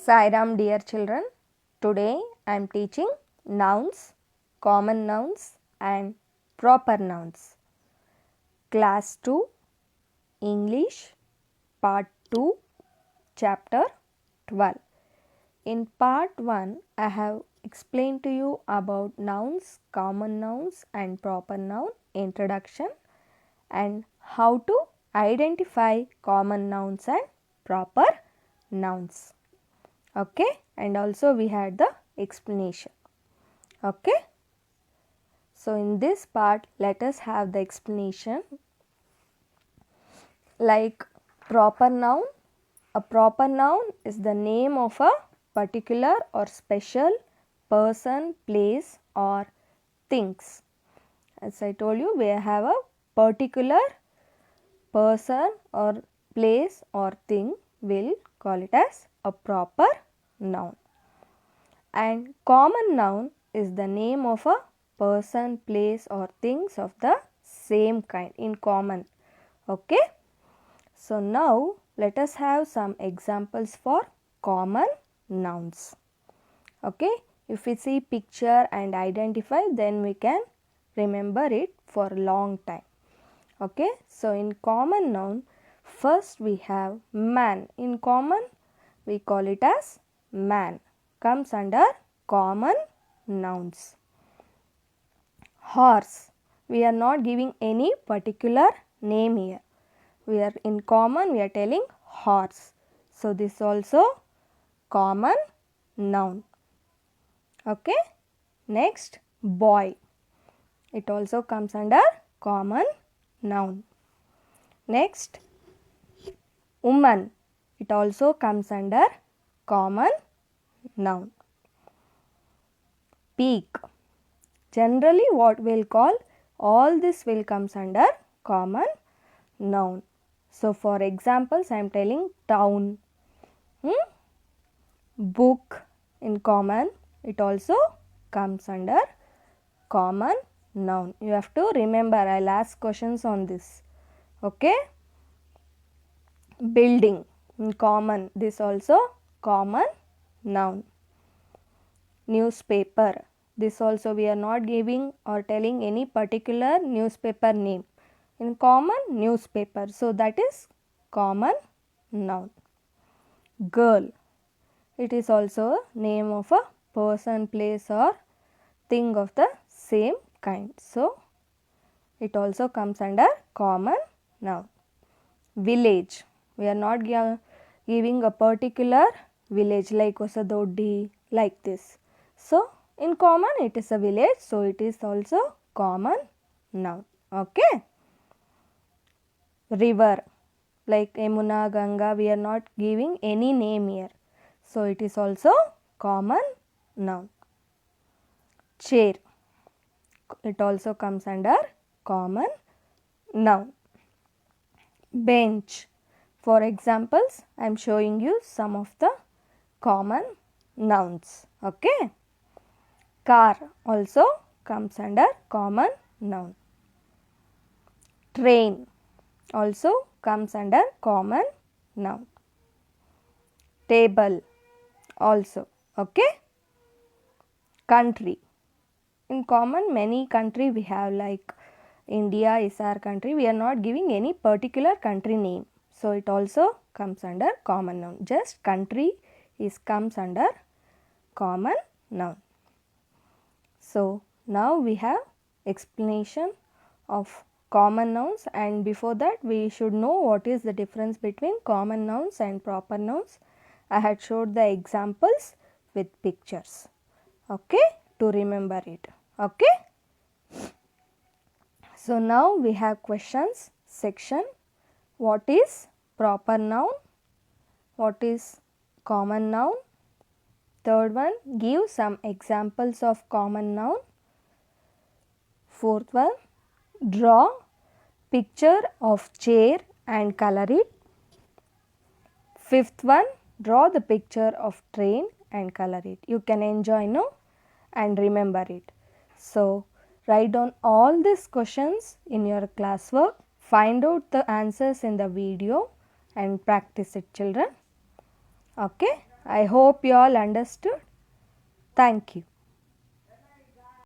Sairam dear children, today I am teaching nouns, common nouns and proper nouns. Class 2 English Part 2 Chapter 12. In Part 1 I have explained to you about nouns, common nouns and proper noun introduction and how to identify common nouns and proper nouns. Okay, and also we had the explanation. Okay, so in this part let us have the explanation. Like proper noun, a proper noun is the name of a particular or special person, place or things. As I told you, we have a particular person or place or thing, we'll call it as a proper noun. And common noun is the name of a person, place or things of the same kind in common. Okay. So now let us have some examples for common nouns. Okay. If we see picture and identify, then we can remember it for a long time. Okay. So in common noun, first we have man. In common we call it as man, comes under common nouns. Horse, we are not giving any particular name here. We are in common, we are telling horse. So this also common noun. Okay. Next, boy. It also comes under common noun. Next, woman. It also comes under common noun. Peak. Generally what we'll call, all this will comes under common noun. So for examples I am telling town. Book in common, it also comes under common noun. You have to remember, I will ask questions on this. Okay. Building in common, this also common noun. Newspaper, this also we are not giving or telling any particular newspaper name. In common, newspaper, so that is common noun. Girl, it is also name of a person, place or thing of the same kind. So it also comes under common noun. Village, we are not giving a particular village like Osadoddi, like this. So in common it is a village, so it is also common noun. Okay. River, like Yamuna, Ganga, we are not giving any name here. So it is also common noun. Chair, it also comes under common noun. Bench, for examples I am showing you some of the common nouns. Okay. Car also comes under common noun. Train also comes under common noun. Table also. Okay. Country, in common many country we have, like India is our country, we are not giving any particular country name. So it also comes under common noun. Just country is comes under common noun. So now we have explanation of common nouns, and before that we should know what is the difference between common nouns and proper nouns. I had showed the examples with pictures. Okay, to remember it. Okay. So now we have questions section. What is proper noun? What is common noun? Third one, give some examples of common noun. Fourth one, draw picture of chair and color it. Fifth one, draw the picture of train and color it. You can enjoy, no, and remember it. So write down all these questions in your classwork, find out the answers in the video and practice it, children. Okay. I hope you all understood. Thank you.